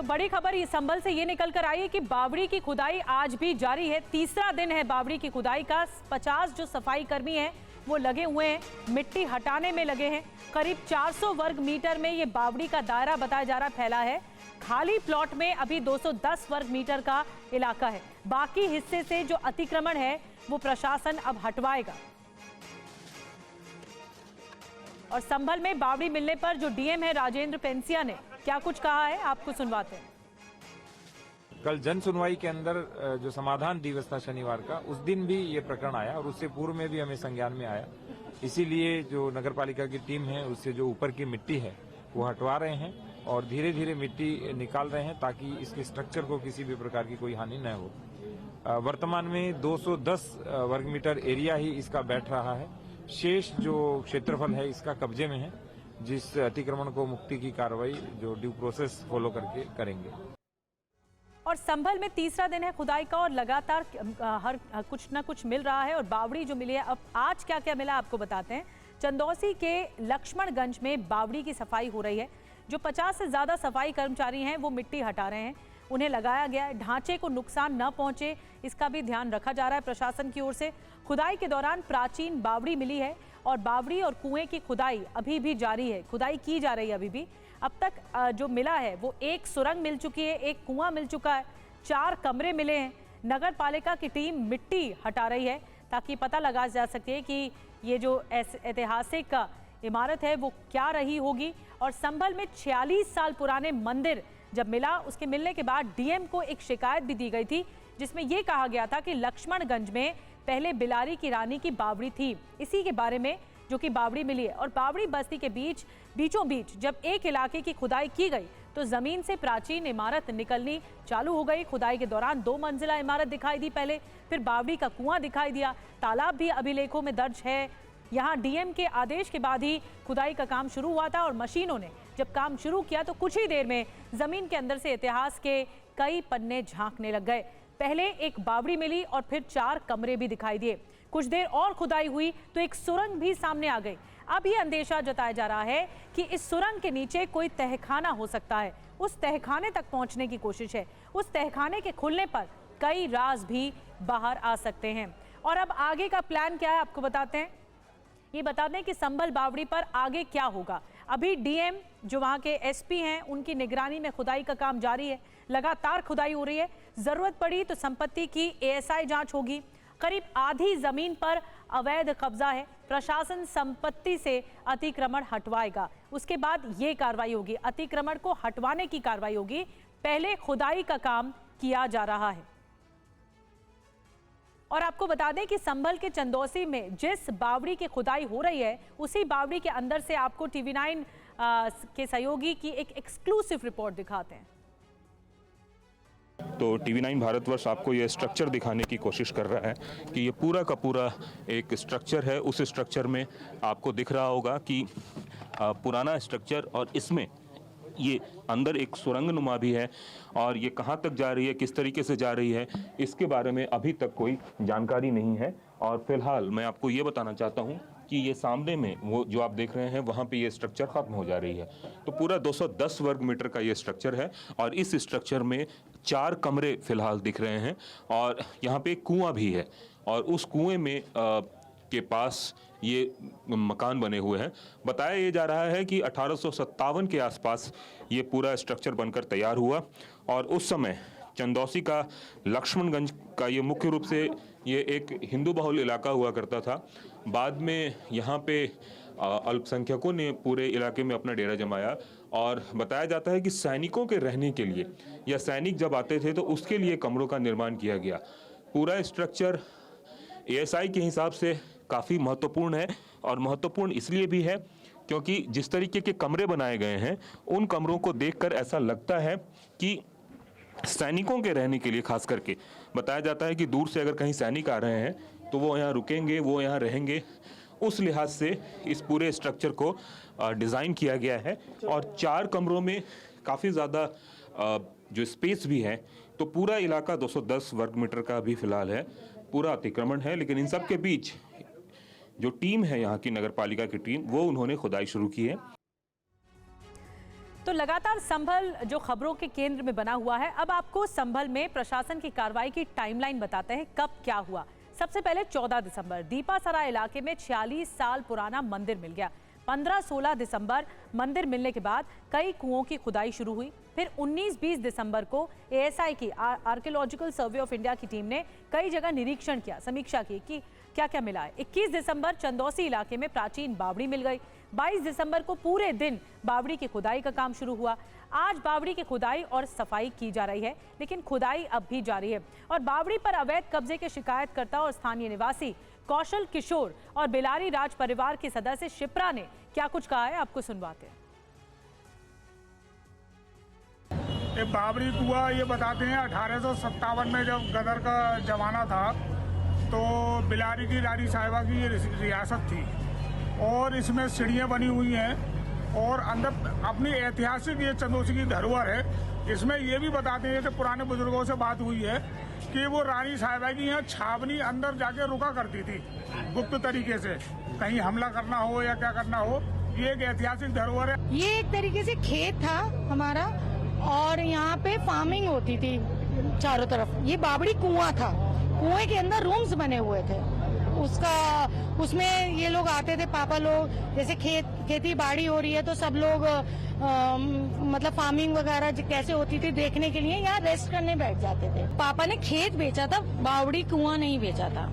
बड़ी खबर ये संभल से ये निकल कर आई है कि बावड़ी की खुदाई आज भी जारी है। तीसरा दिन है बावड़ी की खुदाई का। 50 जो सफाई कर्मी हैं वो लगे हुए हैं, मिट्टी हटाने में लगे हैं। करीब 400 वर्ग मीटर में ये बावड़ी का दायरा बताया जा रहा फैला है। खाली प्लॉट में अभी 210 वर्ग मीटर का इलाका है। बाकी हिस्से से जो अतिक्रमण है वो प्रशासन अब हटवाएगा। और संभल में बावड़ी मिलने पर जो डीएम है राजेंद्र पेंसिया ने क्या कुछ कहा है, आपको सुनवाते हैं। कल जन सुनवाई के अंदर जो समाधान दिवस था शनिवार का, उस दिन भी ये प्रकरण आया और उससे पूर्व में भी हमें संज्ञान में आया। इसीलिए जो नगरपालिका की टीम है उससे जो ऊपर की मिट्टी है वो हटवा रहे हैं और धीरे धीरे मिट्टी निकाल रहे हैं ताकि इसके स्ट्रक्चर को किसी भी प्रकार की कोई हानि न हो। वर्तमान में 210 वर्ग मीटर एरिया ही इसका बैठ रहा है। शेष जो क्षेत्रफल है इसका कब्जे में है, जिस अतिक्रमण को मुक्ति की कार्रवाई जो ड्यू प्रोसेस फॉलो करके करेंगे। और संभल में तीसरा दिन है खुदाई का और लगातार हर कुछ ना कुछ मिल रहा है। और बावड़ी जो मिली है, अब आज क्या क्या मिला आपको बताते हैं। चंदौसी के लक्ष्मणगंज में बावड़ी की सफाई हो रही है। जो 50 से ज्यादा सफाई कर्मचारी हैं वो मिट्टी हटा रहे हैं। उन्हें लगाया गया है ढांचे को नुकसान न पहुंचे, इसका भी ध्यान रखा जा रहा है प्रशासन की ओर से। खुदाई के दौरान प्राचीन बावड़ी मिली है और बावड़ी और कुएं की खुदाई अभी भी जारी है। खुदाई की जा रही है अभी भी। अब तक जो मिला है वो एक सुरंग मिल चुकी है, एक कुआं मिल चुका है, 4 कमरे मिले हैं। नगर पालिका की टीम मिट्टी हटा रही है ताकि पता लगा जा सके कि ये जो ऐतिहासिक इमारत है वो क्या रही होगी। और संभल में 46 साल पुराने मंदिर जब मिला, उसके मिलने के बाद डीएम को एक शिकायत भी दी गई थी जिसमें यह कहा गया था कि लक्ष्मणगंज में पहले बिलारी की रानी की बावड़ी थी। इसी के बारे में जो कि बावड़ी मिली है। और बावड़ी बस्ती के बीचों बीच जब एक इलाके की खुदाई की गई तो जमीन से प्राचीन इमारत निकलनी चालू हो गई। खुदाई के दौरान 2 मंजिला इमारत दिखाई दी पहले, फिर बावड़ी का कुआं दिखाई दिया। तालाब भी अभिलेखों में दर्ज है। यहाँ डीएम के आदेश के बाद ही खुदाई का काम शुरू हुआ था और मशीनों ने जब काम शुरू किया तो कुछ ही देर में जमीन के अंदर से इतिहास के कई पन्ने झांकने लग गए। पहले एक बावड़ी मिली और फिर 4 कमरे भी दिखाई दिए। कुछ देर और खुदाई हुई तो एक सुरंग भी सामने आ गई। अब यह अंदेशा जताया जा रहा है कि इस सुरंग के नीचे कोई तहखाना हो सकता है। उस तहखाने तक पहुंचने की कोशिश है। उस तहखाने के खुलने पर कई राज भी बाहर आ सकते हैं। और अब आगे का प्लान क्या है आपको बताते हैं। ये बता दें कि संभल बावड़ी पर आगे क्या होगा। अभी डीएम जो वहां के एसपी हैं उनकी निगरानी में खुदाई का काम जारी है। लगातार खुदाई हो रही है। जरूरत पड़ी तो संपत्ति की एएसआई जांच होगी। करीब आधी जमीन पर अवैध कब्जा है। प्रशासन संपत्ति से अतिक्रमण हटवाएगा, उसके बाद ये कार्रवाई होगी। अतिक्रमण को हटवाने की कार्रवाई होगी। पहले खुदाई का काम किया जा रहा है। और आपको बता दें कि संभल के चंदौसी में जिस बावड़ी की खुदाई हो रही है उसी बावड़ी के अंदर से आपको टीवी9 के सहयोगी की एक एक्सक्लूसिव रिपोर्ट दिखाते हैं। तो टीवी9 भारतवर्ष आपको ये स्ट्रक्चर दिखाने की कोशिश कर रहा है कि ये पूरा का पूरा एक स्ट्रक्चर है। उस स्ट्रक्चर में आपको दिख रहा होगा कि पुराना स्ट्रक्चर और इसमें ये अंदर एक सुरंग नुमा भी है और ये कहाँ तक जा रही है, किस तरीके से जा रही है, इसके बारे में अभी तक कोई जानकारी नहीं है। और फिलहाल मैं आपको ये बताना चाहता हूँ कि ये सामने में वो जो आप देख रहे हैं वहाँ पे ये स्ट्रक्चर खत्म हो जा रही है। तो पूरा 210 वर्ग मीटर का ये स्ट्रक्चर है और इस स्ट्रक्चर में 4 कमरे फिलहाल दिख रहे हैं और यहाँ पे एक कुआं भी है और उस कुएं में के पास ये मकान बने हुए हैं। बताया ये जा रहा है कि 1857 के आसपास ये पूरा स्ट्रक्चर बनकर तैयार हुआ और उस समय चंदौसी का लक्ष्मणगंज का ये मुख्य रूप से ये एक हिंदू बहुल इलाका हुआ करता था। बाद में यहाँ पे अल्पसंख्यकों ने पूरे इलाके में अपना डेरा जमाया और बताया जाता है कि सैनिकों के रहने के लिए या सैनिक जब आते थे तो उसके लिए कमरों का निर्माण किया गया। पूरा स्ट्रक्चर एएसआई के हिसाब से काफ़ी महत्वपूर्ण है और महत्वपूर्ण इसलिए भी है क्योंकि जिस तरीके के कमरे बनाए गए हैं उन कमरों को देखकर ऐसा लगता है कि सैनिकों के रहने के लिए खास करके बताया जाता है कि दूर से अगर कहीं सैनिक आ रहे हैं तो वो यहाँ रुकेंगे, वो यहाँ रहेंगे। उस लिहाज से इस पूरे स्ट्रक्चर को डिज़ाइन किया गया है और 4 कमरों में काफ़ी ज़्यादा जो स्पेस भी है। तो पूरा इलाका 210 वर्ग मीटर का भी फिलहाल है, पूरा अतिक्रमण है। लेकिन इन सब के बीच जो टीम है यहाँ की नगर पालिका की टीम, वो उन्होंने खुदाई शुरू की है। तो लगातार संभल जो खबरों के केंद्र में बना हुआ है, अब आपको संभल में प्रशासन की कार्रवाई की टाइमलाइन बताते हैं कब क्या हुआ। सबसे पहले 14 दिसंबर दीपासरा इलाके में 46 साल पुराना मंदिर मिल गया। 15-16 दिसंबर मंदिर मिलने के बाद कई कुओं की खुदाई शुरू हुई। फिर 19-20 दिसंबर को एएसआई की आर्कियोलॉजिकल सर्वे ऑफ इंडिया की टीम ने कई जगह निरीक्षण किया, समीक्षा की कि क्या क्या मिला है। 21 दिसंबर चंदौसी इलाके में प्राचीन बावड़ी मिल गई। 22 दिसंबर को पूरे दिन बावड़ी की खुदाई का काम शुरू हुआ। आज बावड़ी की खुदाई और सफाई की जा रही है, लेकिन खुदाई अब भी जारी है और बावड़ी पर अवैध कब्जे के शिकायतकर्ता और स्थानीय निवासी कौशल किशोर और बेलारी राज परिवार के सदस्य शिप्रा ने क्या कुछ कहा है, आपको सुनवाते हैं। ये बाबरी कुआ ये बताते हैं 1857 में जब गदर का जमाना था तो बिलारी की रानी साहिबा की ये रियासत थी और इसमें सीढ़ियाँ बनी हुई हैं और अंदर अपनी ऐतिहासिक ये चंदौसी की धरोहर है। इसमें ये भी बताते हैं कि पुराने बुजुर्गों से बात हुई है कि वो रानी साहिबा की यहाँ छावनी अंदर जाके रुका करती थी गुप्त तरीके से, कहीं हमला करना हो या क्या करना हो। ये एक ऐतिहासिक धरोहर है। ये एक तरीके से खेत था हमारा और यहाँ पे फार्मिंग होती थी चारों तरफ। ये बावड़ी कुआं था, कुएं के अंदर रूम्स बने हुए थे। उसमें ये लोग आते थे, पापा लोग, जैसे खेती बाड़ी हो रही है तो सब लोग मतलब फार्मिंग वगैरह कैसे होती थी देखने के लिए यहाँ रेस्ट करने बैठ जाते थे। पापा ने खेत बेचा था, बावड़ी कुआं नहीं बेचा था।